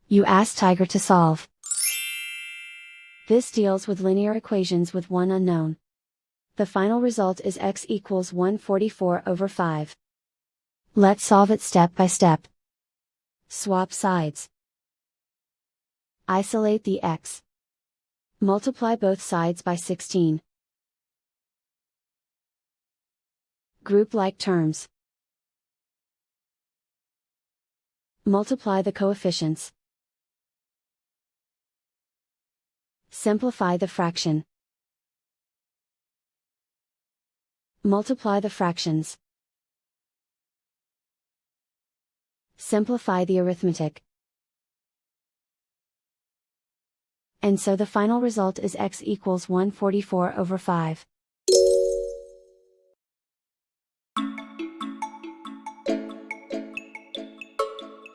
You ask Tiger to solve. This deals with linear equations with one unknown. The final result is x equals 144/5. Let's solve it step by step. Swap sides. Isolate the x. Multiply both sides by 16. Group like terms. Multiply the coefficients. Simplify the fraction. Multiply the fractions. Simplify the arithmetic. And so the final result is x equals 144/5.